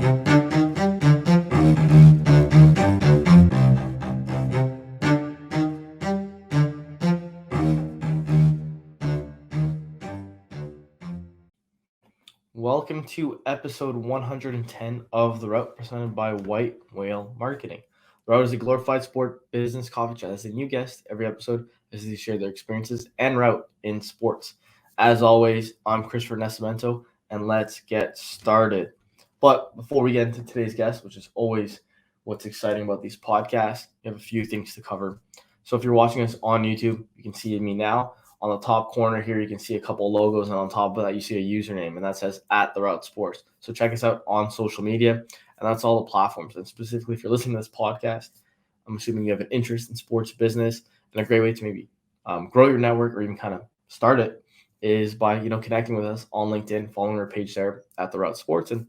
Welcome to episode 110 of The Route, presented by White Whale Marketing. The Route is a glorified sport business coffee chat. As a new guest, every episode is to share their experiences and route in sports. As always, I'm Christopher Nascimento, and let's get started. But before we get into today's guest, which is always what's exciting about these podcasts, we have a few things to cover. So if you're watching us on YouTube, you can see me now. On the top corner here, you can see a couple of logos, and on top of that, you see a username, and that says @TheRouteSports. So check us out on social media, and that's all the platforms. And specifically, if you're listening to this podcast, I'm assuming you have an interest in sports business, and a great way to maybe grow your network or even kind of start it is by connecting with us on LinkedIn, following our page there @TheRouteSports, and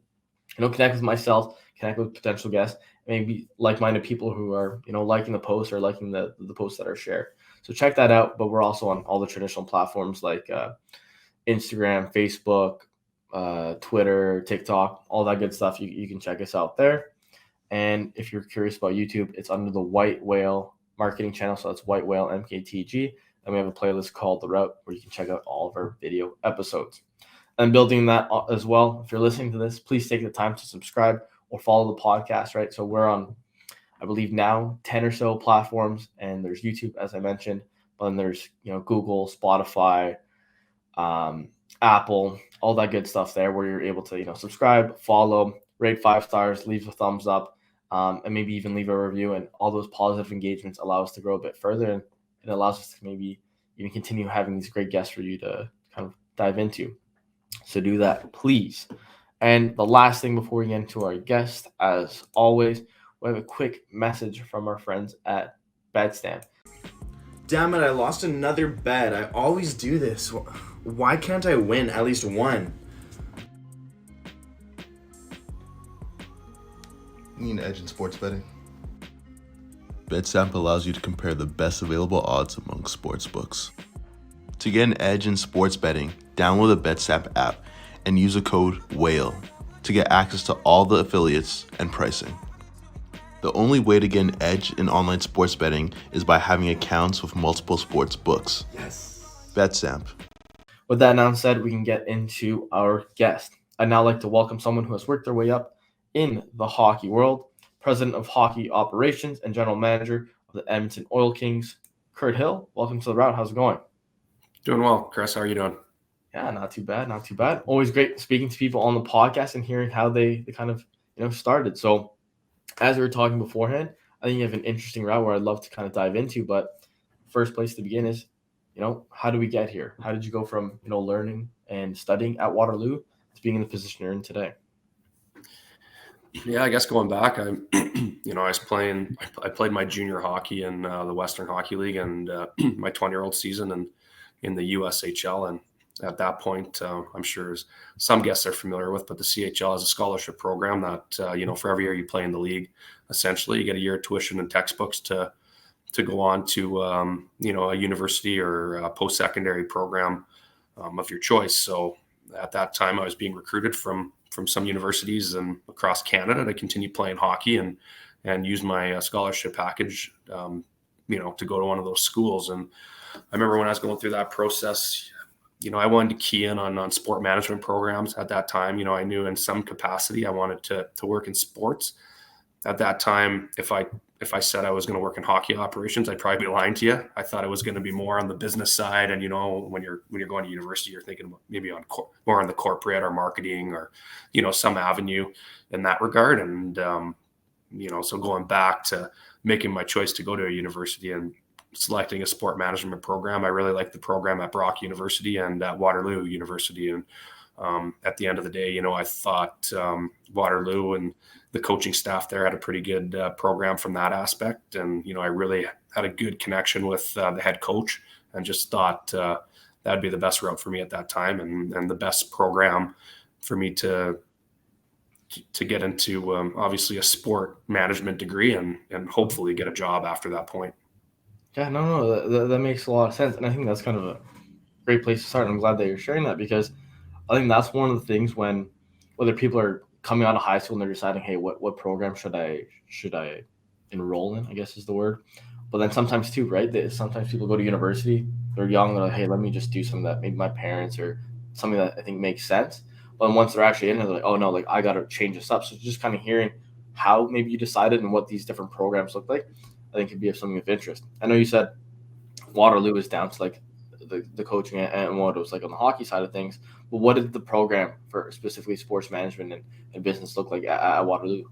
connect with myself, connect with potential guests, maybe like-minded people who are liking the post or liking the posts that are shared. So check that out. But we're also on all the traditional platforms like Instagram, Facebook, Twitter, TikTok, all that good stuff. You can check us out there. And if you're curious about YouTube, it's under the White Whale Marketing channel. So that's White Whale MKTG. And we have a playlist called The Route where you can check out all of our video episodes. And building that as well, if you're listening to this, please take the time to subscribe or follow the podcast, right? So we're on, I believe now, 10 or so platforms, and there's YouTube, as I mentioned, but then there's, Google, Spotify, Apple, all that good stuff there where you're able to, subscribe, follow, rate 5 stars, leave a thumbs up, and maybe even leave a review. And all those positive engagements allow us to grow a bit further, and it allows us to maybe even continue having these great guests for you to kind of dive into. So do that, please. And the last thing before we get into our guest, as always, we have a quick message from our friends at BetStamp. Damn it, I lost another bet. I always do this. Why can't I win at least one? Need an edge in sports betting? BetStamp allows you to compare the best available odds among sports books. To get an edge in sports betting, download the BetStamp app and use the code WHALE to get access to all the affiliates and pricing. The only way to get an edge in online sports betting is by having accounts with multiple sports books. Yes. BetStamp. With that now said, we can get into our guest. I'd now like to welcome someone who has worked their way up in the hockey world, President of Hockey Operations and General Manager of the Edmonton Oil Kings, Kirt Hill. Welcome to The Route. How's it going? Doing well, Chris. How are you doing? Yeah, not too bad. Always great speaking to people on the podcast and hearing how they kind of started. So as we were talking beforehand, I think you have an interesting route where I'd love to kind of dive into. But first place to begin is, how do we get here? How did you go from learning and studying at Waterloo to being in the position you're in today? Yeah, I guess going back, I played my junior hockey in the Western Hockey League and my 20-year-old season and in the USHL. And at that point, I'm sure some guests are familiar with, but the CHL is a scholarship program that, for every year you play in the league, essentially you get a year of tuition and textbooks to go on to, a university or a post-secondary program of your choice. So at that time I was being recruited from some universities and across Canada to continue playing hockey and use my scholarship package, to go to one of those schools. And I remember when I was going through that process, I wanted to key in on sport management programs at that time. I knew in some capacity I wanted to work in sports. At that time, if I said I was going to work in hockey operations, I'd probably be lying to you. I thought it was going to be more on the business side. And, when you're going to university, you're thinking about maybe more on the corporate or marketing or, some avenue in that regard. And, so going back to making my choice to go to a university and selecting a sport management program, I really liked the program at Brock University and at Waterloo University. And at the end of the day, I thought Waterloo and the coaching staff there had a pretty good program from that aspect. And, I really had a good connection with the head coach and just thought that'd be the best route for me at that time and the best program for me to get into, obviously, a sport management degree and hopefully get a job after that point. Yeah, no, that makes a lot of sense. And I think that's kind of a great place to start. I'm glad that you're sharing that because I think that's one of the things when whether people are coming out of high school and they're deciding, hey, what program should I enroll in, I guess is the word. But then sometimes too, right? Sometimes people go to university, they're young, they're like, hey, let me just do something that maybe my parents or something that I think makes sense. But once they're actually in it, they're like, oh no, like I got to change this up. So just kind of hearing how maybe you decided and what these different programs look like, I think could be of something of interest. I know you said Waterloo is down to like the coaching and what it was like on the hockey side of things. But what did the program for specifically sports management and business look like at Waterloo?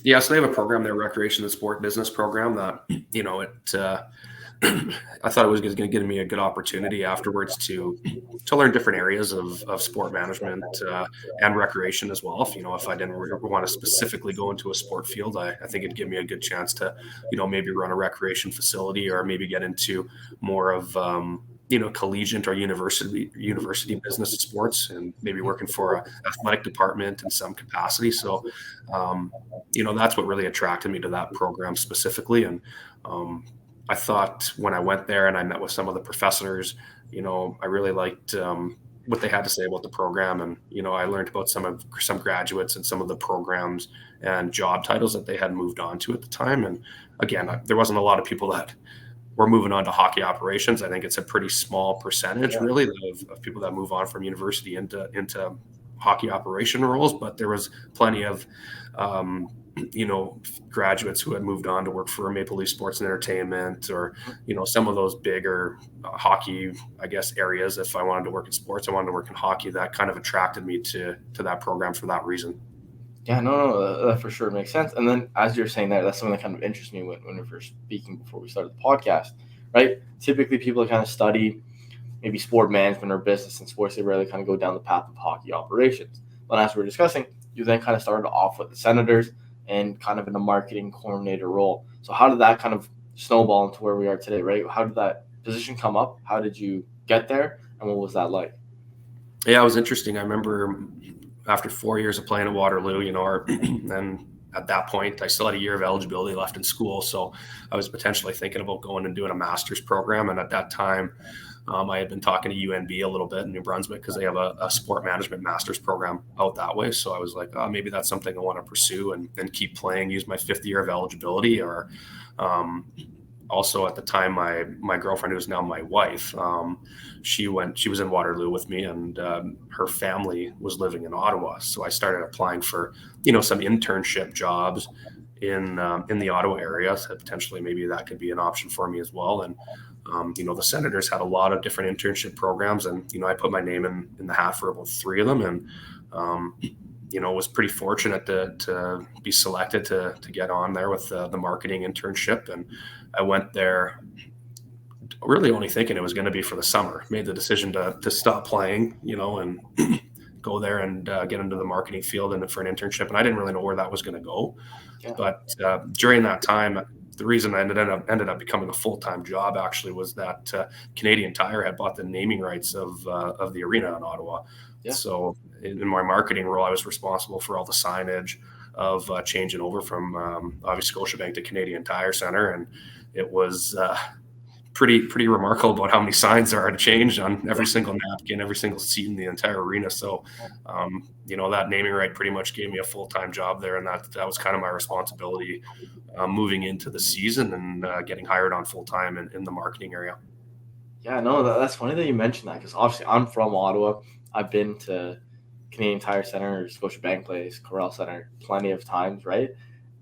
Yeah, so they have a program there, recreation and sport business program that, I thought it was going to give me a good opportunity afterwards to learn different areas of sport management and recreation as well. If I didn't want to specifically go into a sport field, I think it'd give me a good chance to, maybe run a recreation facility or maybe get into more of, collegiate or university business and sports, and maybe working for a athletic department in some capacity. So, that's what really attracted me to that program specifically. And I thought when I went there and I met with some of the professors, I really liked what they had to say about the program. And, I learned about some graduates and some of the programs and job titles that they had moved on to at the time. And again, there wasn't a lot of people that were moving on to hockey operations. I think it's a pretty small percentage really of people that move on from university into hockey operation roles, but there was plenty of, graduates who had moved on to work for Maple Leaf Sports and Entertainment, or, some of those bigger hockey, I guess, areas. If I wanted to work in sports, I wanted to work in hockey. That kind of attracted me to that program for that reason. Yeah, no, that for sure makes sense. And then as you're saying that, that's something that kind of interests me when we were speaking before we started the podcast, right? Typically people kind of study maybe sport management or business and sports, they rarely kind of go down the path of hockey operations. But as we were discussing, you then kind of started off with the Senators and kind of in a marketing coordinator role. So how did that kind of snowball into where we are today, right? How did that position come up? How did you get there? And what was that like? Yeah, it was interesting. I remember after 4 years of playing at Waterloo, and at that point, I still had a year of eligibility left in school. So I was potentially thinking about going and doing a master's program. And at that time, I had been talking to UNB a little bit in New Brunswick because they have a sport management master's program out that way. So I was like, oh, maybe that's something I want to pursue and keep playing, use my 5th year of eligibility. Or also at the time, my girlfriend, who is now my wife, she was in Waterloo with me, and her family was living in Ottawa. So I started applying for, some internship jobs in the Ottawa area. So potentially maybe that could be an option for me as well. And the Senators had a lot of different internship programs, and I put my name in the hat for about 3 of them, and was pretty fortunate to be selected to get on there with the marketing internship. And I went there really only thinking it was going to be for the summer. Made the decision to stop playing, and go there and get into the marketing field and for an internship. And I didn't really know where that was going to go. Yeah. But during that time, the reason I ended up becoming a full-time job actually was that Canadian Tire had bought the naming rights of the arena in Ottawa. Yeah. So in my marketing role, I was responsible for all the signage of changing over from obviously Scotiabank to Canadian Tire Center. And it was pretty remarkable about how many signs there are to change on every single napkin, every single seat in the entire arena. So, that naming right pretty much gave me a full-time job there. And that was kind of my responsibility moving into the season and getting hired on full-time in the marketing area. Yeah, no, that's funny that you mentioned that, because obviously I'm from Ottawa. I've been to Canadian Tire Center, Scotiabank Place, Corral Center plenty of times, right?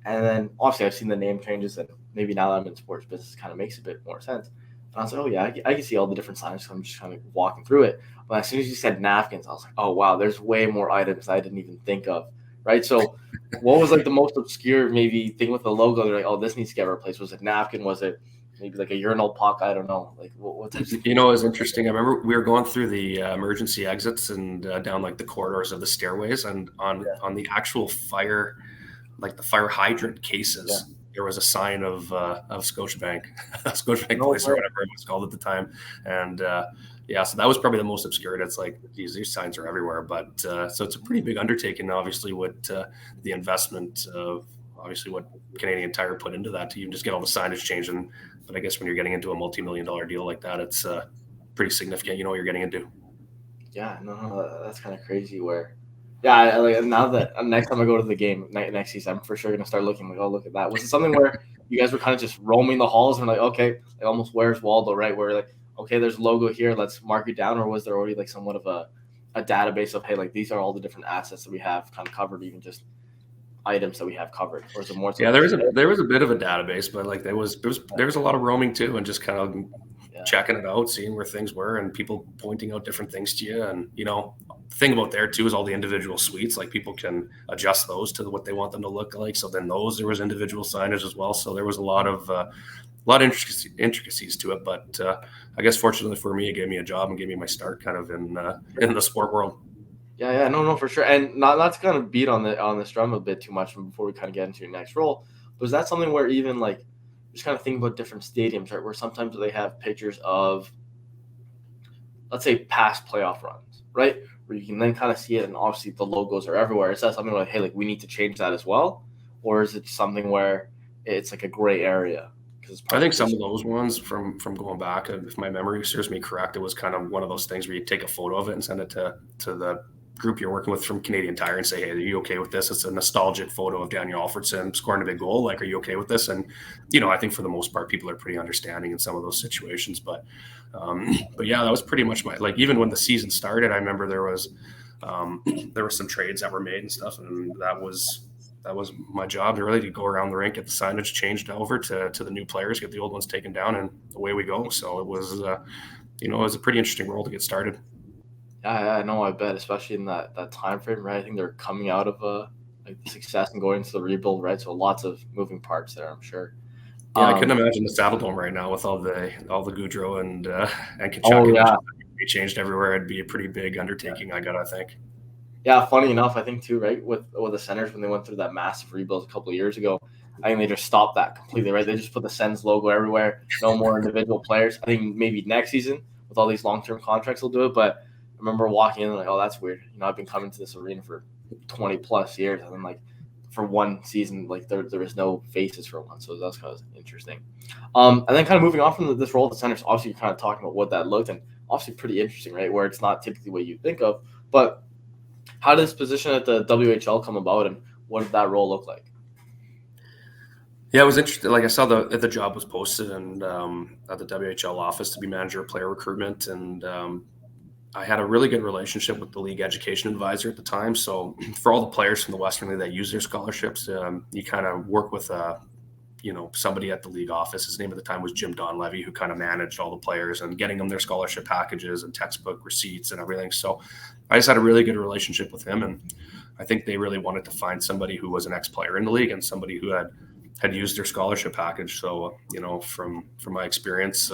And then obviously I've seen the name changes, and maybe now that I'm in sports business, it kind of makes a bit more sense. And I was like, oh yeah, I can see all the different signs. So I'm just kind of walking through it. But as soon as you said napkins, I was like, oh wow, there's way more items I didn't even think of, right? So what was like the most obscure maybe thing with the logo? They're like, oh, this needs to get replaced. Was it napkin? Was it maybe like a urinal puck? I don't know. Like what's it was interesting. I remember we were going through the emergency exits and down like the corridors of the stairways, and on the actual fire, like the fire hydrant cases, there was a sign of Scotiabank, Scotiabank Place or whatever it was called at the time. And so that was probably the most obscure. It's like, geez, these signs are everywhere. But so it's a pretty big undertaking, obviously, what the investment of obviously what Canadian Tire put into that to even just get all the signage changed. But I guess when you're getting into a multi-million-dollar deal like that, it's pretty significant. You know what you're getting into. Yeah, no, that's kind of crazy where Yeah, like now that next time I go to the game next season, I'm for sure gonna start looking like, oh, look at that. Was it something where you guys were kind of just roaming the halls and like, okay, like almost where's Waldo, right? Where like, okay, there's a logo here, let's mark it down, or was there already like somewhat of a database of, hey, like these are all the different assets that we have kind of covered, even just items that we have covered, or is it more so Yeah, like, there was a bit of a database, but like there was a lot of roaming too, and just kind of yeah, checking it out, seeing where things were, and people pointing out different things to you. And the thing about there too is all the individual suites. Like people can adjust those to what they want them to look like. So then there was individual signage as well. So there was a lot of intricacies to it. But I guess fortunately for me, it gave me a job and gave me my start kind of in the sport world. yeah, no, for sure. And not to kind of beat on this drum a bit too much before we kind of get into your next role, but is that something where even like just kind of think about different stadiums, right? Where sometimes they have pictures of, let's say, past playoff runs, right? Where you can then kind of see it, and obviously the logos are everywhere. Is that something like, hey, like we need to change that as well, or is it something where it's like a gray area? Because I think some of those ones from going back, if my memory serves me correct, it was kind of one of those things where you take a photo of it and send it to the group you're working with from Canadian Tire and say, hey, are you okay with this? It's a nostalgic photo of Daniel Alfredson scoring a big goal. Like, are you okay with this? And, I think for the most part, people are pretty understanding in some of those situations. But yeah, that was pretty much like, even when the season started, I remember there were some trades that were made and stuff. And that was my job, really, to go around the rink, get the signage changed over to the new players, get the old ones taken down, and away we go. So it was, it was a pretty interesting role to get started. Yeah, no, I bet, especially in that time frame, right? I think they're coming out of like the success and going into the rebuild, right? So lots of moving parts there, I'm sure. Yeah, I couldn't imagine the Saddle Dome right now with all the Goudreau and Kachuk Oh yeah, they changed everywhere. It'd be a pretty big undertaking. I think. yeah. Funny enough, I think too, right? With the Senators when they went through that massive rebuild a couple of years ago, I think they just stopped that completely, right? They just put the Sens logo everywhere. No more individual players. I think maybe next season with all these long-term contracts, they'll do it. But I remember walking in and like, oh, that's weird. I've been coming to this arena for 20 plus years, and then like for one season, like there was no faces for one, so that's kind of interesting. And then kind of moving on from this role at the Senators, obviously you're kind of talking about what that looked, and obviously pretty interesting, right? Where it's not typically what you think of, but how did this position at the WHL come about, and what did that role look like? Yeah, it was interesting. Like I saw the job was posted and at the WHL office to be manager of player recruitment, and I had a really good relationship with the league education advisor at the time. So for all the players from the Western League that use their scholarships, you kind of work with somebody at the league office. His name at the time was Jim Donlevy, who kind of managed all the players and getting them their scholarship packages and textbook receipts and everything. So I just had a really good relationship with him, and I think they really wanted to find somebody who was an ex-player in the league and somebody who had used their scholarship package. So from my experience,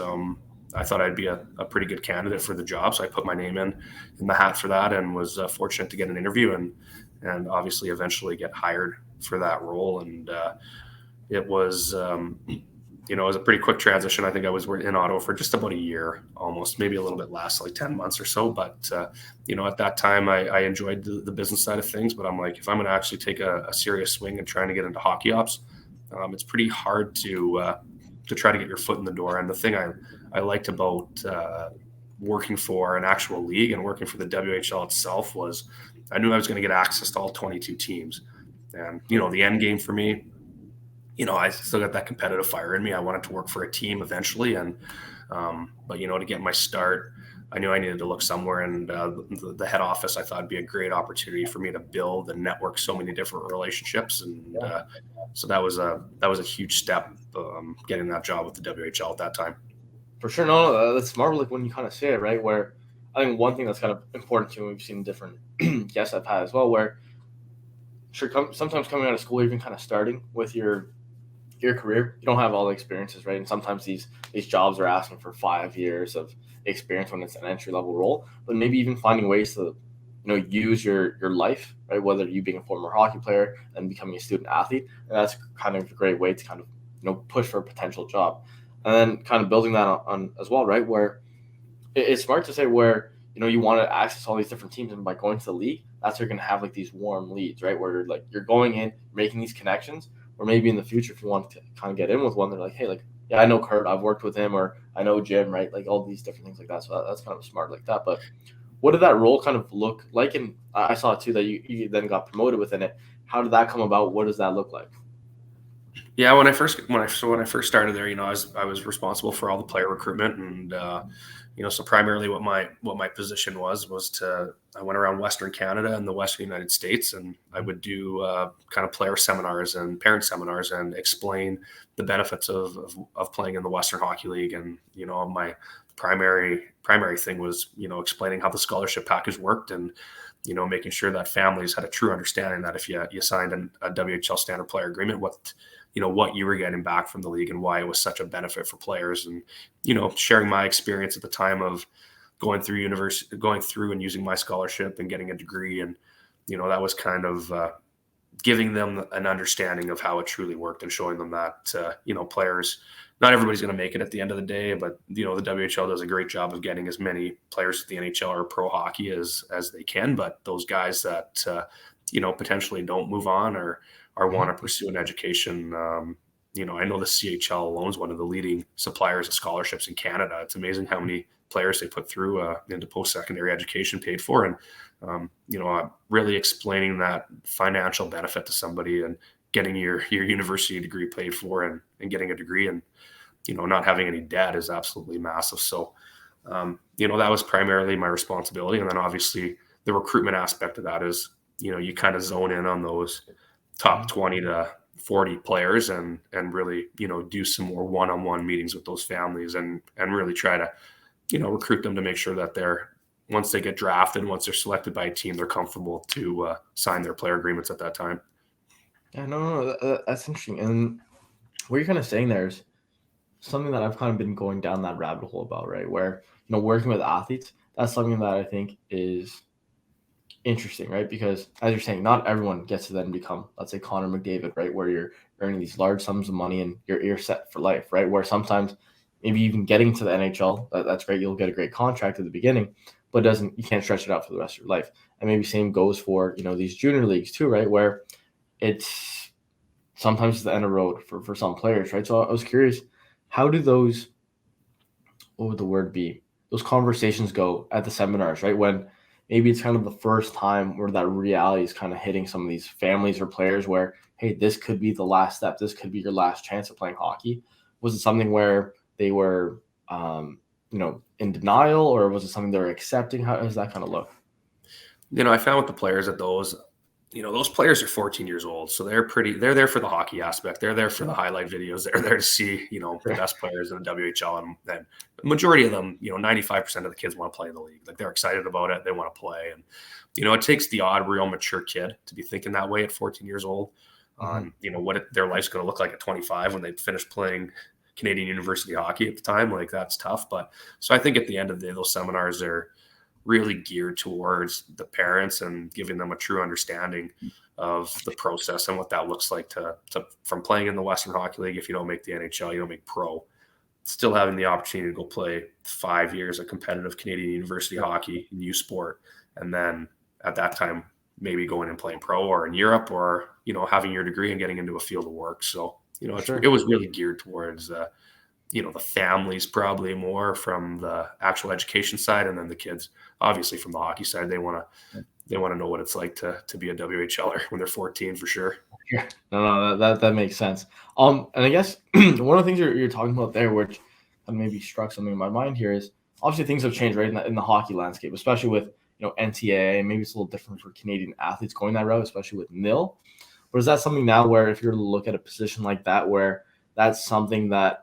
I thought I'd be a pretty good candidate for the job. So I put my name in the hat for that, and was fortunate to get an interview and obviously eventually get hired for that role. And it was, it was a pretty quick transition. I think I was in Ottawa for just about a year, almost, maybe a little bit less, like 10 months or so. But, at that time I enjoyed the business side of things, but I'm like, if I'm going to actually take a serious swing and trying to get into hockey ops, it's pretty hard to try to get your foot in the door. And the thing I liked about working for an actual league and working for the WHL itself was I knew I was going to get access to all 22 teams. And, the end game for me, I still got that competitive fire in me. I wanted to work for a team eventually. And, but, to get my start, I knew I needed to look somewhere, and the head office I thought would be a great opportunity for me to build and network so many different relationships. And so that was a huge step, getting that job with the WHL at that time. For sure, no, that's smart. Like when you kind of say it, right? Where I think one thing that's kind of important too, and we've seen different guests I've had as well, where sometimes coming out of school, even kind of starting with your career, you don't have all the experiences, right? And sometimes these jobs are asking for 5 years of experience when it's an entry level role, but maybe even finding ways to use your life, right? Whether you being a former hockey player and becoming a student athlete, and that's kind of a great way to kind of push for a potential job, and then kind of building that on as well, right? Where it's smart to say where you want to access all these different teams, and by going to the league, that's where you're going to have like these warm leads, right? Where you're going in, making these connections, or maybe in the future if you want to kind of get in with one, they're like, hey, like, yeah, I know Kirt, I've worked with him, or I know Jim, right? Like all these different things like that. So that's kind of smart like that. But what did that role kind of look like? And I saw too that you then got promoted within it. How did that come about? What does that look like? Yeah, when I first started there, I was responsible for all the player recruitment, and so primarily what my position was I went around Western Canada and the Western United States, and I would do kind of player seminars and parent seminars and explain the benefits of playing in the Western Hockey League. And my primary thing was explaining how the scholarship package worked, and making sure that families had a true understanding that if you signed a WHL standard player agreement, what you were getting back from the league and why it was such a benefit for players. And sharing my experience at the time of going through and using my scholarship and getting a degree, and that was kind of giving them an understanding of how it truly worked, and showing them that players, not everybody's going to make it at the end of the day, but the WHL does a great job of getting as many players to the NHL or pro hockey as they can. But those guys that potentially don't move on or want to pursue an education, I know the CHL alone is one of the leading suppliers of scholarships in Canada. It's amazing how many players they put through into post-secondary education paid for, and really explaining that financial benefit to somebody, and getting your university degree paid for, and getting a degree, and not having any debt is absolutely massive. So that was primarily my responsibility. And then obviously the recruitment aspect of that is you kind of zone in on those top 20 to 40 players, and really do some more one-on-one meetings with those families, and really try to recruit them to make sure that once they get drafted, once they're selected by a team, they're comfortable to sign their player agreements at that time. Yeah, no, that's interesting. And what you're kind of saying there is something that I've kind of been going down that rabbit hole about, right? Where, working with athletes, that's something that I think is interesting, right? Because as you're saying, not everyone gets to then become, let's say, Connor McDavid, right? Where you're earning these large sums of money and you're set for life, right? Where sometimes maybe even getting to the NHL, that's great. You'll get a great contract at the beginning, but you can't stretch it out for the rest of your life. And maybe same goes for, these junior leagues too, right? Where it's sometimes the end of the road for some players, right? So I was curious, how do those, what would the word be? Those conversations go at the seminars, right? When maybe it's kind of the first time where that reality is kind of hitting some of these families or players where, hey, this could be the last step. This could be your last chance of playing hockey. Was it something where they were, in denial, or was it something they were accepting? How does that kind of look? I found with the players that those players are 14 years old. So they're there for the hockey aspect. They're there for the highlight videos. They're there to see, the best players in the WHL. And then the majority of them, 95% of the kids want to play in the league. Like, they're excited about it. They want to play. And, it takes the odd, real mature kid to be thinking that way at 14 years old on, what their life's going to look like at 25 when they finish playing Canadian university hockey at the time. Like, that's tough. But so I think at the end of the day, those seminars are really geared towards the parents and giving them a true understanding of the process and what that looks like to from playing in the Western Hockey League. If you don't make the NHL, you don't make pro, still having the opportunity to go play 5 years of competitive Canadian university hockey in U Sport. And then at that time, maybe going and playing pro or in Europe, or, having your degree and getting into a field of work. So, it was really geared towards, the families probably more from the actual education side, and then the kids obviously from the hockey side. They want to know what it's like to be a WHLer when they're 14 for sure. Yeah, no, that makes sense. And I guess one of the things you're talking about there, which maybe struck something in my mind here, is obviously things have changed, right, in the hockey landscape, especially with NCAA. Maybe it's a little different for Canadian athletes going that route, especially with NIL. But is that something now where, if you're to look at a position like that, where that's something that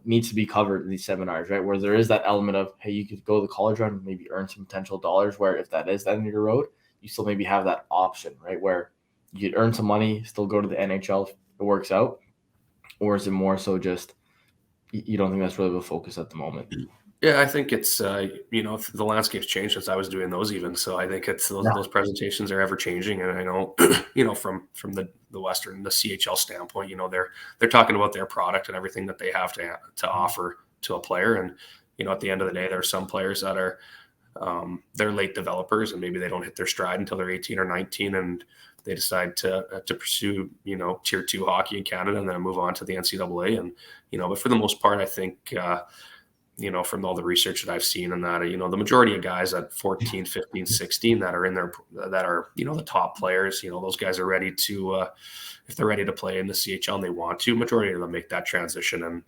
needs to be covered in these seminars, right? Where there is that element of, hey, you could go the college route and maybe earn some potential dollars, where if that is the end of your road, you still maybe have that option, right? Where you could earn some money, still go to the NHL if it works out. Or is it more so just, you don't think that's really the focus at the moment? Yeah, I think it's, the landscape's changed since I was doing those even. So I think it's those presentations are ever changing. And I know, from the Western, the CHL standpoint, they're talking about their product and everything that they have to offer to a player. And, at the end of the day, there are some players that are, they're late developers, and maybe they don't hit their stride until they're 18 or 19, and they decide to pursue, tier 2 hockey in Canada and then move on to the NCAA. And, but for the most part, I think, from all the research that I've seen and that, the majority of guys at 14, 15, 16 that are in there that are, the top players, those guys are ready to, if they're ready to play in the CHL and they want to, majority of them make that transition. And,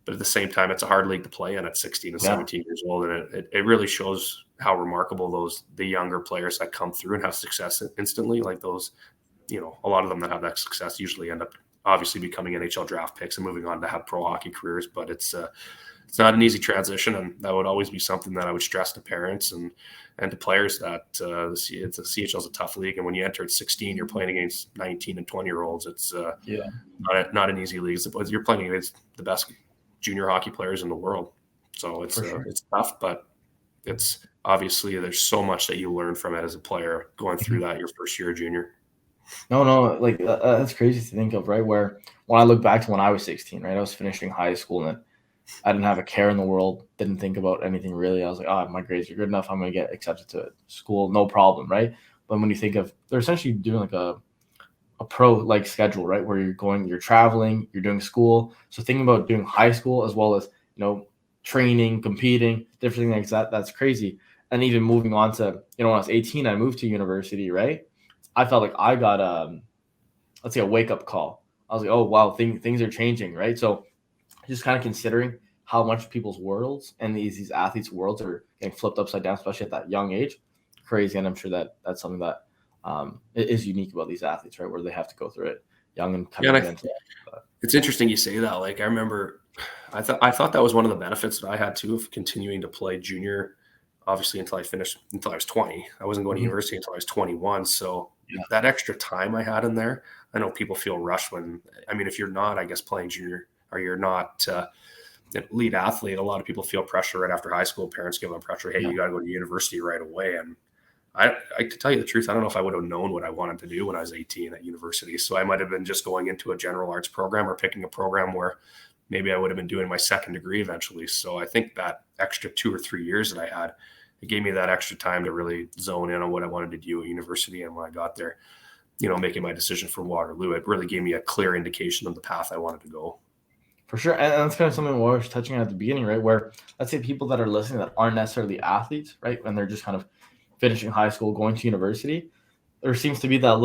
but at the same time, it's a hard league to play in at 16 and 17 years old. And it really shows how remarkable the younger players that come through and have success instantly, like those, a lot of them that have that success usually end up obviously becoming NHL draft picks and moving on to have pro hockey careers. But it's not an easy transition, and that would always be something that I would stress to parents and to players that the CHL is a tough league, and when you enter at 16, you're playing against 19 and 20-year-olds. It's not an easy league. You're playing against the best junior hockey players in the world, so it's tough, but it's obviously there's so much that you learn from it as a player going through that your first year of junior. No, like that's crazy to think of, right? Where when I look back to when I was 16, right, I was finishing high school and I didn't have a care in the world, didn't think about anything really. I was like, my grades are good enough, I'm going to get accepted to school, no problem, right? But when you think of, they're essentially doing like a pro like schedule, right, where you're traveling, you're doing school. So thinking about doing high school as well as training, competing, different things like that, that's crazy. And even moving on to when I was 18, I moved to university, right? I felt like I got let's say a wake up call. I was like, oh wow, things are changing, right? So just kind of considering how much people's worlds and these athletes' worlds are getting flipped upside down, especially at that young age, crazy. And I'm sure that's something that is unique about these athletes, right? Where they have to go through it young and kind of into that. It's interesting you say that. Like I remember, I thought that was one of the benefits that I had too of continuing to play junior, obviously until I was 20. I wasn't going to university until I was 21. So that extra time I had in there, I know people feel rushed if you're not, I guess, playing junior or you're not an elite athlete, a lot of people feel pressure right after high school. Parents give them pressure. Hey, you got to go to university right away. And I to tell you the truth, I don't know if I would have known what I wanted to do when I was 18 at university. So I might have been just going into a general arts program or picking a program where maybe I would have been doing my second degree eventually. So I think that extra 2 or 3 years that I had, it gave me that extra time to really zone in on what I wanted to do at university. And when I got there, making my decision for Waterloo, it really gave me a clear indication of the path I wanted to go. For sure. And that's kind of something we was touching on at the beginning, right? Where let's say people that are listening that aren't necessarily athletes, right? And they're just kind of finishing high school, going to university, there seems to be that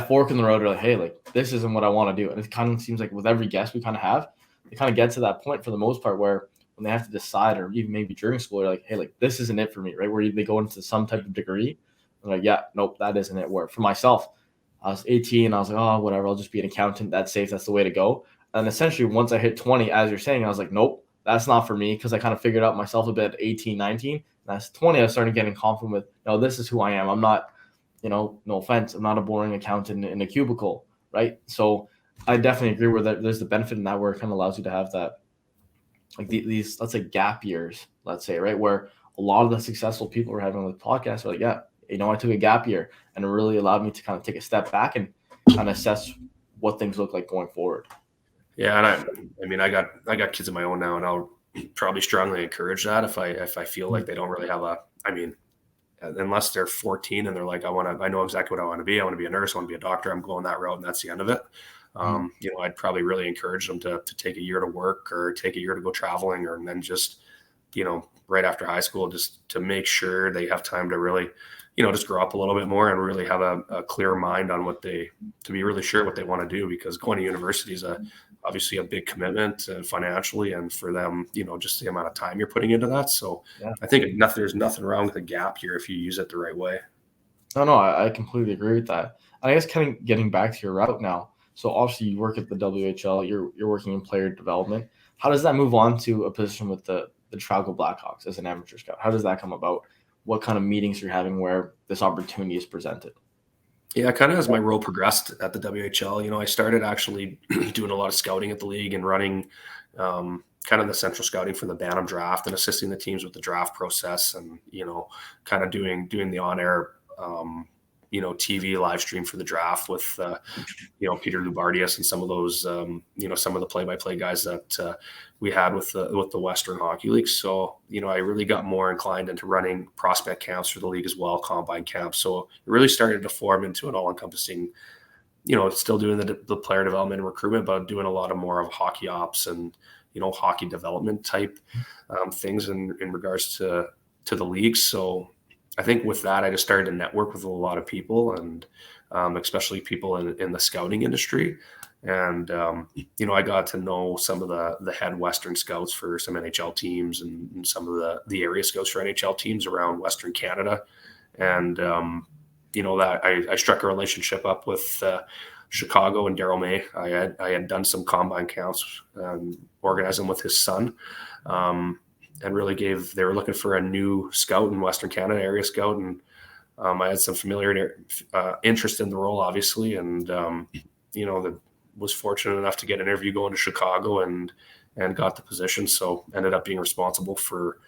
fork in the road. Like, hey, like this isn't what I want to do. And it kind of seems like with every guest we kind of have, they kind of get to that point for the most part where when they have to decide, or even maybe during school, they're like, hey, like this isn't it for me, right? Where they go into some type of degree. I'm like, yeah, nope, that isn't it. Where for myself, I was 18, I was like, oh, whatever, I'll just be an accountant. That's safe. That's the way to go. And essentially, once I hit 20, as you're saying, I was like, nope, that's not for me, because I kind of figured out myself a bit at 18, 19. And that's 20, I started getting confident with, no, this is who I am. I'm not, no offense, I'm not a boring accountant in a cubicle, right? So I definitely agree with that. There's the benefit in that where it kind of allows you to have that, like these, let's say, gap years, let's say, right? Where a lot of the successful people we're having on the podcast are like, yeah, I took a gap year, and it really allowed me to kind of take a step back and kind of assess what things look like going forward. Yeah, and I got kids of my own now, and I'll probably strongly encourage that if I feel like they don't really have unless they're 14 and they're like, I know exactly what I want to be. I want to be a nurse. I want to be a doctor. I'm going that route, and that's the end of it. I'd probably really encourage them to take a year to work or take a year to go traveling, and then just, right after high school, just to make sure they have time to really, just grow up a little bit more and really have a clear mind on to be really sure what they want to do, because going to university is obviously a big commitment financially, and for them, just the amount of time you're putting into that. So I think there's nothing wrong with a gap here if you use it the right way. No, I completely agree with that. I guess kind of getting back to your route now. So obviously you work at the WHL, you're working in player development. How does that move on to a position with the Chicago Blackhawks as an amateur scout? How does that come about? What kind of meetings you're having where this opportunity is presented? Yeah, kind of as my role progressed at the WHL, I started actually doing a lot of scouting at the league and running kind of the central scouting for the Bantam draft and assisting the teams with the draft process, and, kind of doing the on-air, TV live stream for the draft with, Peter Lubardius and some of those, some of the play-by-play guys that we had with the Western Hockey League. So, I really got more inclined into running prospect camps for the league as well, combine camps. So it really started to form into an all-encompassing, still doing the player development and recruitment, but doing a lot of more of hockey ops and, hockey development type things in regards to the leagues. So I think with that, I just started to network with a lot of people, and especially people in the scouting industry. And, I got to know some of the head Western scouts for some NHL teams, and some of the area scouts for NHL teams around Western Canada. And, that I struck a relationship up with Chicago and Daryl May. I had done some combine counts, organized them with his son, and really they were looking for a new scout in Western Canada, area scout. And I had some familiarity, interest in the role, obviously. And, was fortunate enough to get an interview going to Chicago and got the position. So ended up being responsible for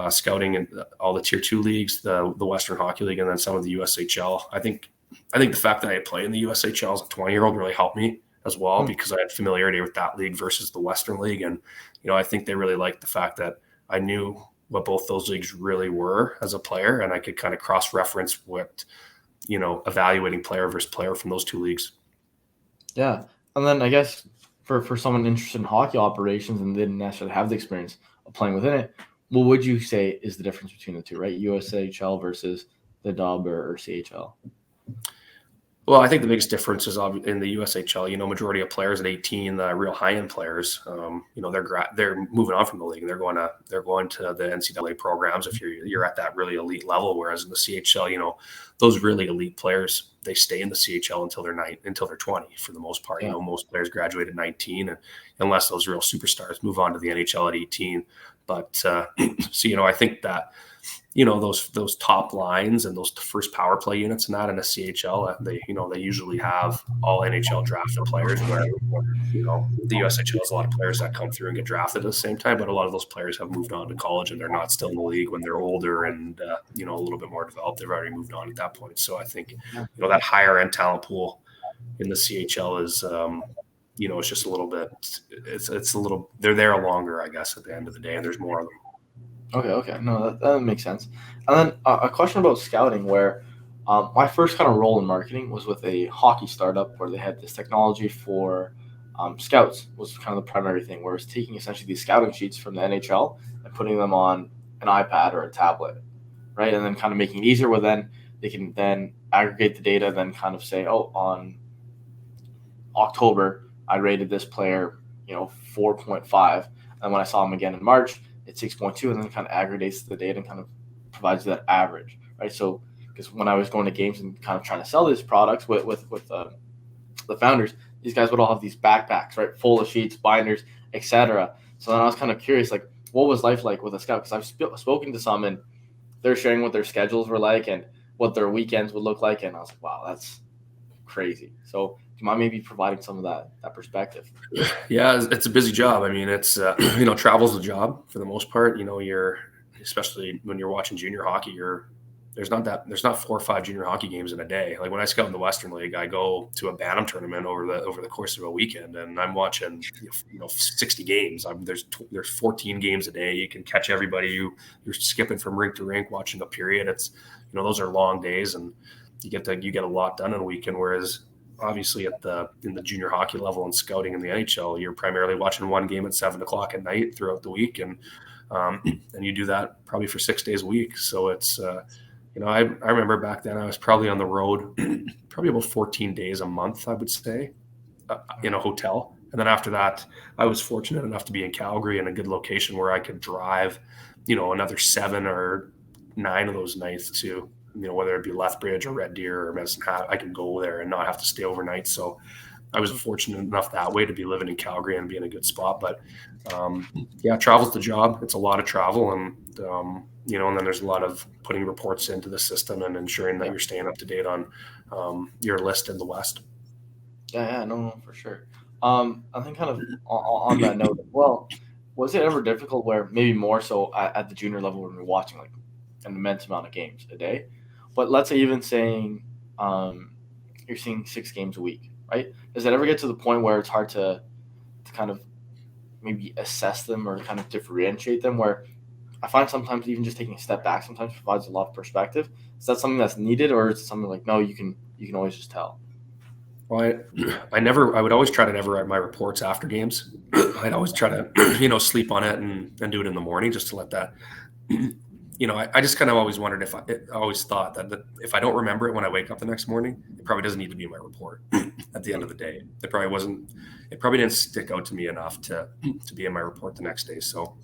scouting in all the Tier 2 leagues, the Western Hockey League, and then some of the USHL. I think the fact that I play in the USHL as a 20-year-old really helped me as well, because I had familiarity with that league versus the Western League. And, I think they really liked the fact that I knew what both those leagues really were as a player, and I could kind of cross-reference what, evaluating player versus player from those two leagues. Yeah. And then I guess for someone interested in hockey operations and didn't necessarily have the experience of playing within it, what would you say is the difference between the two, right? USHL versus the Dub or CHL? Well, I think the biggest difference is in the USHL. Majority of players at 18, the real high-end players, they're moving on from the league, and they're going to the NCAA programs if you're at that really elite level. Whereas in the CHL, those really elite players, they stay in the CHL until they're 20 for the most part. Yeah. Most players graduate at 19, and unless those real superstars move on to the NHL at 18. But so I think that those top lines and those first power play units and that in a CHL, they usually have all NHL drafted players, where the USHL has a lot of players that come through and get drafted at the same time, but a lot of those players have moved on to college and they're not still in the league when they're older and a little bit more developed. They've already moved on at that point. So I think that higher end talent pool in the CHL is it's just a little bit, it's a little, they're there longer, I guess, at the end of the day, and there's more of them. Okay. No, that makes sense. And then a question about scouting, where my first kind of role in marketing was with a hockey startup where they had this technology for scouts was kind of the primary thing, where it's taking essentially these scouting sheets from the NHL and putting them on an iPad or a tablet, right? And then kind of making it easier where then they can then aggregate the data, then kind of say, oh, on October, I rated this player, 4.5. And when I saw him again in March, it's 6.2, and then kind of aggregates the data and kind of provides that average, right? So, because when I was going to games and kind of trying to sell these products with the founders, these guys would all have these backpacks, right, full of sheets, binders, etc. So then I was kind of curious, like, what was life like with a scout? Because I've spoken to some, and they're sharing what their schedules were like and what their weekends would look like, and I was like, wow, that's crazy. So do you mind maybe providing some of that perspective? Yeah, it's a busy job. I mean, it's travel's a job for the most part. You're, especially when you're watching junior hockey, there's not 4 or 5 junior hockey games in a day. Like when I scout in the Western League, I go to a Bantam tournament over the course of a weekend, and I'm watching 60 games. There's 14 games a day. You can catch everybody. You're skipping from rink to rink watching a period. It's those are long days, and you get a lot done in a weekend. Whereas obviously in the junior hockey level and scouting in the NHL, you're primarily watching one game at 7:00 at night throughout the week, and you do that probably for 6 days a week. So it's I remember back then I was probably on the road probably about 14 days a month, I would say, in a hotel. And then after that, I was fortunate enough to be in Calgary in a good location where I could drive, another 7 or 9 of those nights to, whether it be Lethbridge or Red Deer or Medicine Hat, I could go there and not have to stay overnight. So I was fortunate enough that way to be living in Calgary and be in a good spot. But travel's the job. It's a lot of travel, and and then there's a lot of putting reports into the system and ensuring that you're staying up to date on your list in the West. Yeah, no, for sure. I think kind of on that note as well, was it ever difficult where maybe more so at the junior level when you're watching like an immense amount of games a day, but let's say even saying you're seeing 6 games a week, right? Does it ever get to the point where it's hard to kind of maybe assess them or kind of differentiate them, where I find sometimes even just taking a step back sometimes provides a lot of perspective? Is that something that's needed, or is it something like, no, you can always just tell? Well, I would always try to never write my reports after games. I'd always try to, sleep on it and do it in the morning just to let that, I just kind of always wondered I always thought that if I don't remember it when I wake up the next morning, it probably doesn't need to be in my report at the end of the day. It probably didn't stick out to me enough to be in my report the next day. So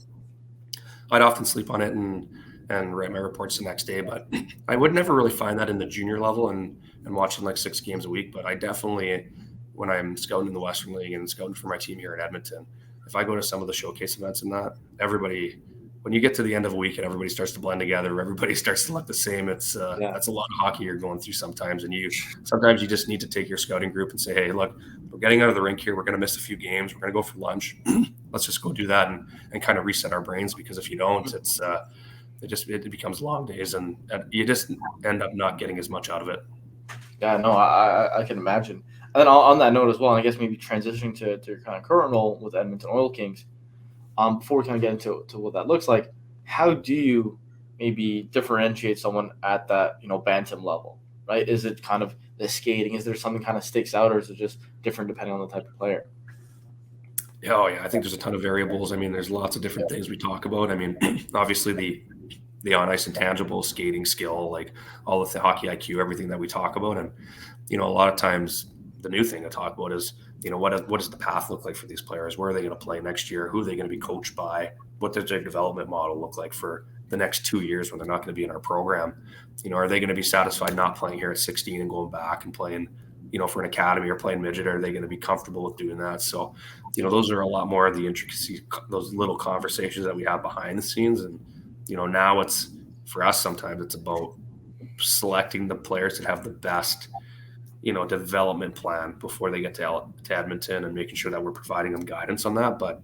I'd often sleep on it and write my reports the next day, but I would never really find that in the junior level and watching like 6 games a week. But I definitely, when I'm scouting in the Western League and scouting for my team here in Edmonton, if I go to some of the showcase events and that, everybody, when you get to the end of a week and everybody starts to blend together, everybody starts to look the same. That's a lot of hockey you're going through sometimes. And sometimes you just need to take your scouting group and say, hey, look, we're getting out of the rink here. We're going to miss a few games. We're going to go for lunch. Let's just go do that and kind of reset our brains, because if you don't, it becomes long days and you just end up not getting as much out of it. Yeah, no, I can imagine. And then on that note as well, and I guess maybe transitioning to your kind of current role with Edmonton Oil Kings, before we kind of get into what that looks like, how do you maybe differentiate someone at that, bantam level, right? Is it kind of the skating? Is there something kind of sticks out, or is it just different depending on the type of player? Oh, yeah. I think there's a ton of variables. I mean, there's lots of different things we talk about. I mean, obviously the on-ice intangible, skating skill, like all of the hockey IQ, everything that we talk about. And, a lot of times the new thing to talk about is, what does the path look like for these players? Where are they going to play next year? Who are they going to be coached by? What does their development model look like for the next 2 years when they're not going to be in our program? Are they going to be satisfied not playing here at 16 and going back and playing, for an academy or playing midget? Are they going to be comfortable with doing that? So, those are a lot more of the intricacies, those little conversations that we have behind the scenes. And, now for us, sometimes it's about selecting the players that have the best, development plan before they get to Edmonton, and making sure that we're providing them guidance on that. But,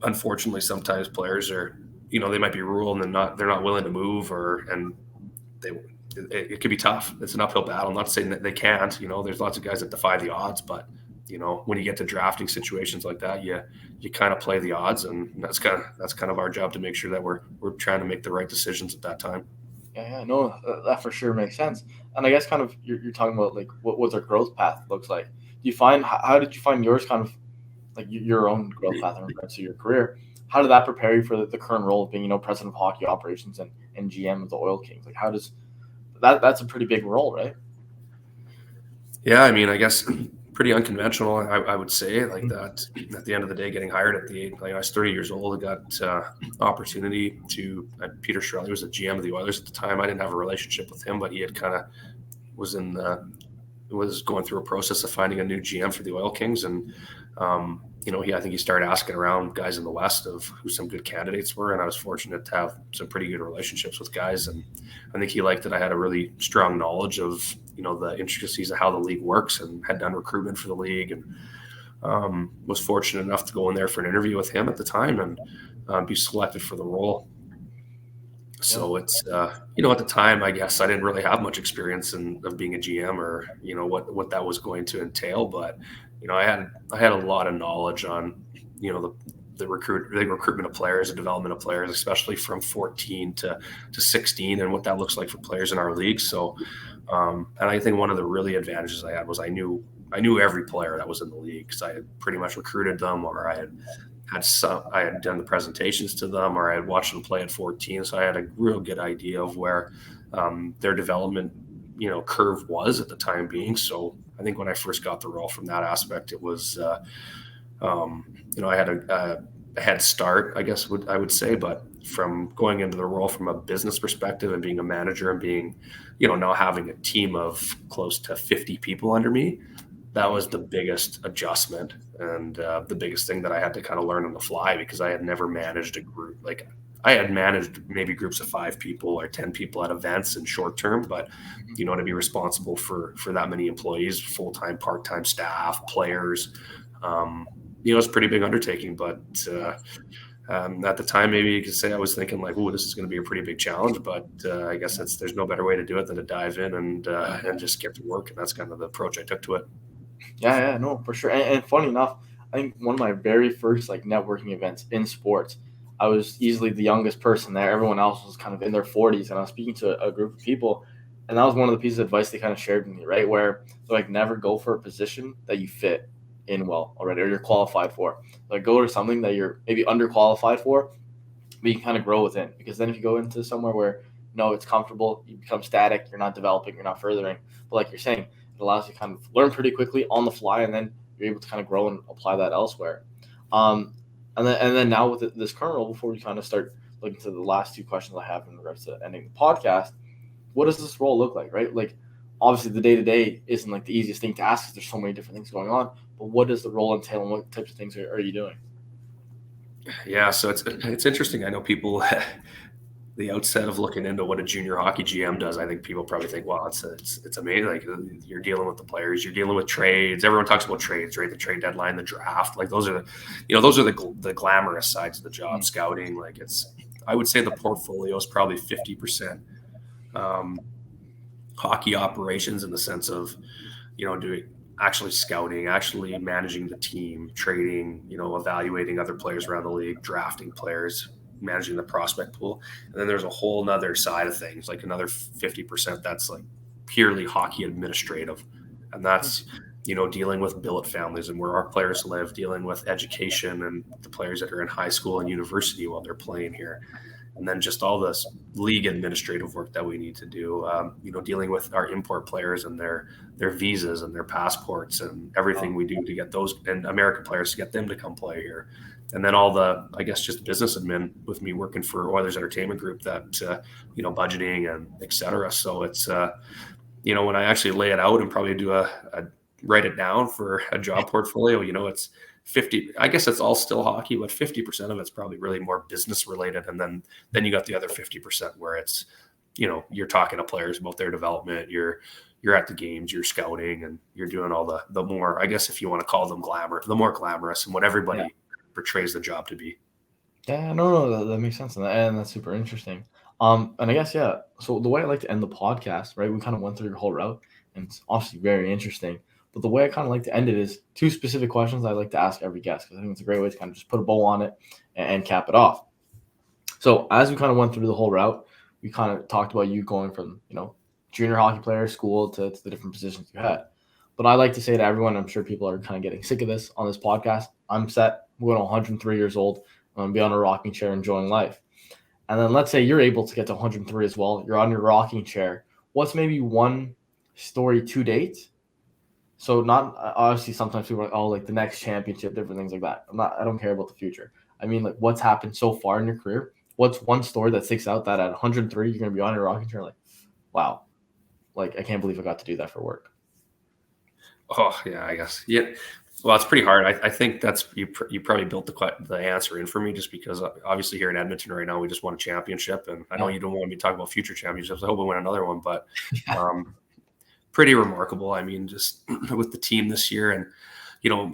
unfortunately, sometimes players are, they might be ruled and they're not willing to move, it could be tough. It's an uphill battle. I'm not saying that they can't, there's lots of guys that defy the odds, but, when you get to drafting situations like that, you kind of play the odds, and that's kind of our job to make sure that we're trying to make the right decisions at that time. Yeah, no, that for sure makes sense. And I guess kind of you're talking about like what their growth path looks like. Do you find how did you find yours kind of like your own growth path in regards to your career? How did that prepare you for the current role of being president of hockey operations and GM of the Oil Kings? Like how does that's a pretty big role, right? Yeah, I mean, I guess pretty unconventional, I would say, like that. At the end of the day, getting hired at the age, I was 30 years old, I got opportunity to Peter Shirley was the GM of the Oilers at the time. I didn't have a relationship with him, but he had kind of was going through a process of finding a new GM for the Oil Kings, and I think he started asking around guys in the West of who some good candidates were, and I was fortunate to have some pretty good relationships with guys, and I think he liked that I had a really strong knowledge of the intricacies of how the league works, and had done recruitment for the league, and was fortunate enough to go in there for an interview with him at the time and be selected for the role. So it's at the time, I guess I didn't really have much experience of being a GM or what that was going to entail, but I had a lot of knowledge on the recruitment of players, the development of players, especially from 14 to 16, and what that looks like for players in our league. So and I think one of the really advantages I had was I knew every player that was in the league, because I had pretty much recruited them, or I had done the presentations to them, or I had watched them play at 14. So I had a real good idea of where their development, curve was at the time being. So I think when I first got the role from that aspect, it was, I had a head start, I guess I would say, but from going into the role from a business perspective and being a manager and being, now having a team of close to 50 people under me, that was the biggest adjustment and the biggest thing that I had to kind of learn on the fly, because I had never managed a group. Like I had managed maybe groups of 5 people or 10 people at events in short term, but to be responsible for that many employees, full-time, part-time staff, players, it's a pretty big undertaking. But at the time, maybe you could say I was thinking like, "Oh, this is going to be a pretty big challenge." But I guess there's no better way to do it than to dive in and just get to work. And that's kind of the approach I took to it. Yeah, no, for sure. And funny enough, I think one of my very first like networking events in sports, I was easily the youngest person there. Everyone else was kind of in their 40s, and I was speaking to a group of people, And that was one of the pieces of advice they kind of shared with me, right? Where they're like, never go for a position that you fit in well already or you're qualified for. Like, go to something that you're maybe underqualified for, but you can kind of grow within. Because then if you go into somewhere where no, it's comfortable, you become static, you're not developing, you're not furthering. But like you're saying, it allows you to kind of learn pretty quickly on the fly, and then you're able to kind of grow and apply that elsewhere. And then now with this current role, before we kind of start looking to the last two questions I have in regards to ending the podcast, what does this role look like, right? Like, obviously the day-to-day isn't like the easiest thing to ask because there's so many different things going on, but what does the role entail and what types of things are you doing? Yeah, so it's interesting. I know people, the outset of looking into what a junior hockey GM does, I think people probably think, wow, it's amazing. Like, you're dealing with the players, you're dealing with trades. Everyone talks about trades, right? The trade deadline, the draft. Like, those are the glamorous sides of the job. Scouting, like, I would say the portfolio is probably 50% hockey operations, in the sense of, doing actually scouting, actually managing the team, trading, evaluating other players around the league, drafting players, managing the prospect pool. And then there's a whole nother side of things, like another 50% that's like purely hockey administrative. And that's, dealing with billet families and where our players live, dealing with education and the players that are in high school and university while they're playing here. And then just all this league administrative work that we need to do, dealing with our import players and their visas and their passports and everything we do to get those and American players to get them to come play here. And then all the, I guess, just business admin with me working for Oilers Entertainment Group, that, budgeting and et cetera. So it's, when I actually lay it out and probably do write it down for a job portfolio, it's 50, I guess it's all still hockey, but 50% of it's probably really more business related. And then you got the other 50% where it's, you're talking to players about their development, you're at the games, you're scouting, and you're doing all the more, I guess, if you want to call them the more glamorous and what everybody portrays the job to be. Yeah, no, that makes sense. And that's super interesting. And I guess, so the way I like to end the podcast, right, we kind of went through your whole route, and it's obviously very interesting. But the way I kind of like to end it is two specific questions I like to ask every guest, because I think it's a great way to kind of just put a bow on it and cap it off. So as we kind of went through the whole route, we kind of talked about you going from, junior hockey player, school, to the different positions you had. But I like to say to everyone, I'm sure people are kind of getting sick of this on this podcast, I'm set. I'm going to 103 years old. I'm going to be on a rocking chair enjoying life. And then let's say you're able to get to 103 as well. You're on your rocking chair. What's maybe one story to date? So not obviously sometimes people are like, oh, like the next championship, different things like that. I don't care about the future. I mean, like, what's happened so far in your career? What's one story that sticks out that at 103 you're going to be on your rocking chair like, wow, like I can't believe I got to do that for work. Oh yeah, I guess. Yeah. Well, it's pretty hard. I think that's you probably built the answer in for me, just because obviously here in Edmonton right now we just won a championship, and I know you don't want me to talk about future championships. I hope we win another one, but pretty remarkable. I mean, just with the team this year, and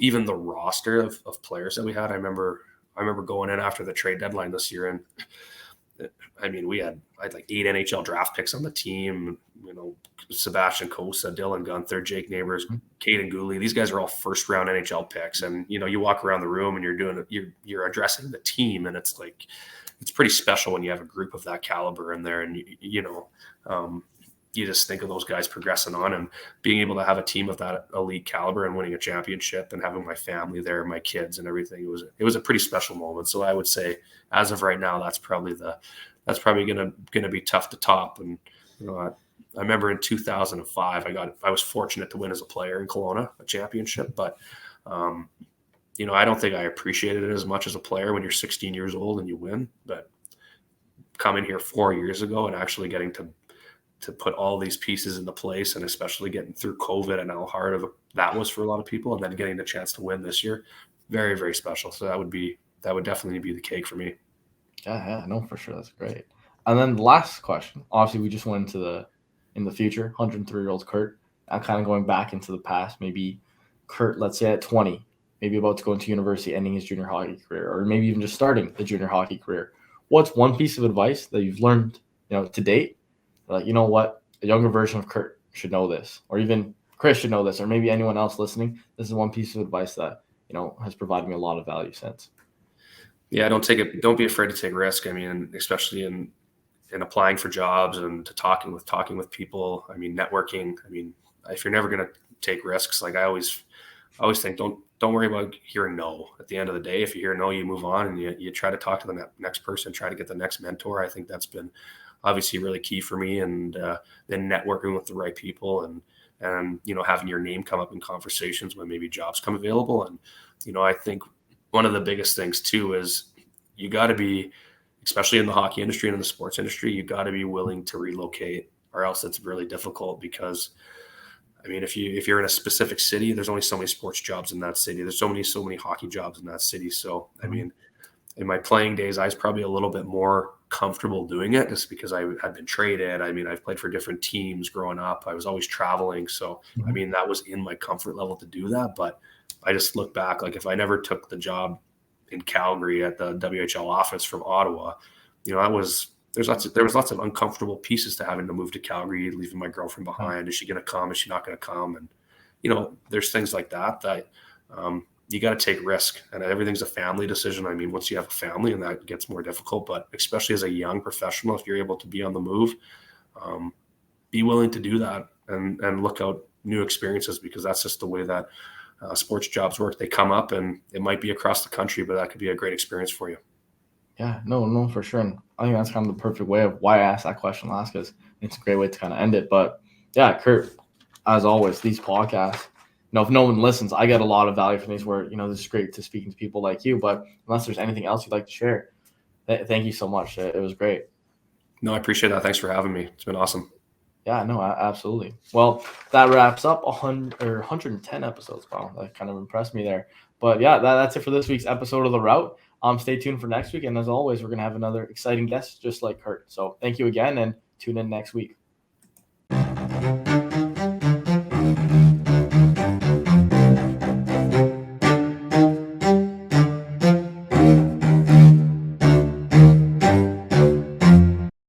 even the roster of players that we had. I remember going in after the trade deadline this year, and I mean, I had like 8 NHL draft picks on the team. Sebastian Cossa, Dylan Gunther, Jake Neighbors, Caden Gooley. These guys are all first round NHL picks. And, you walk around the room and you're addressing the team. And it's like, it's pretty special when you have a group of that caliber in there. And, you just think of those guys progressing on and being able to have a team of that elite caliber and winning a championship and having my family there, my kids and everything. It was a pretty special moment. So I would say as of right now, that's probably going to be tough to top. And, I remember in 2005, I was fortunate to win as a player in Kelowna, a championship, but, I don't think I appreciated it as much as a player when you're 16 years old and you win, but coming here 4 years ago and actually getting to put all these pieces into place, and especially getting through COVID and how hard that was for a lot of people, and then getting the chance to win this year, very, very special. So that would definitely be the cake for me. Yeah, no, for sure. That's great. And then the last question, obviously we just went into in the future, 103-year-old Kirt. I'm kind of going back into the past, maybe Kirt, let's say at 20, maybe about to go into university, ending his junior hockey career, or maybe even just starting the junior hockey career. What's one piece of advice that you've learned, to date? Like, you know what, a younger version of Kirt should know this, or even Chris should know this, or maybe anyone else listening. This is one piece of advice that, has provided me a lot of value since. Yeah, don't be afraid to take risk. I mean, especially in in applying for jobs and to talking with people. I mean, networking. I mean, if you're never going to take risks, like I always think, don't worry about hearing no. At the end of the day, if you hear no, you move on and you try to talk to the next person, try to get the next mentor. I think that's been obviously really key for me. And then networking with the right people and having your name come up in conversations when maybe jobs come available. And I think one of the biggest things too is you got to be, especially in the hockey industry and in the sports industry, you got to be willing to relocate, or else it's really difficult. Because I mean, if you're in a specific city, there's only so many sports jobs in that city. There's so many hockey jobs in that city. So I mean, in my playing days, I was probably a little bit more comfortable doing it just because I had been traded. I mean, I've played for different teams growing up. I was always traveling. So, I mean, that was in my comfort level to do that. But I just look back, like if I never took the job in Calgary at the WHL office from Ottawa, there was lots of uncomfortable pieces to having to move to Calgary, leaving my girlfriend behind. Is she going to come? Is she not going to come? And, there's things like that you got to take risk, and everything's a family decision. I mean, once you have a family, and that gets more difficult, but especially as a young professional, if you're able to be on the move, be willing to do that and look out new experiences, because that's just the way that sports jobs work. They come up, and it might be across the country, but that could be a great experience for you. Yeah, no, for sure. And I think that's kind of the perfect way of why I asked that question last, because it's a great way to kind of end it. But yeah, Kirt, as always, these podcasts, if no one listens, I get a lot of value from these where, this is great to speaking to people like you. But unless there's anything else you'd like to share, thank you so much. It was great. No, I appreciate that. Thanks for having me. It's been awesome. Yeah, no, absolutely. Well, that wraps up 110 episodes. Wow, that kind of impressed me there. But yeah, that's it for this week's episode of The Route. Stay tuned for next week. And as always, we're going to have another exciting guest just like Kirt. So thank you again, and tune in next week.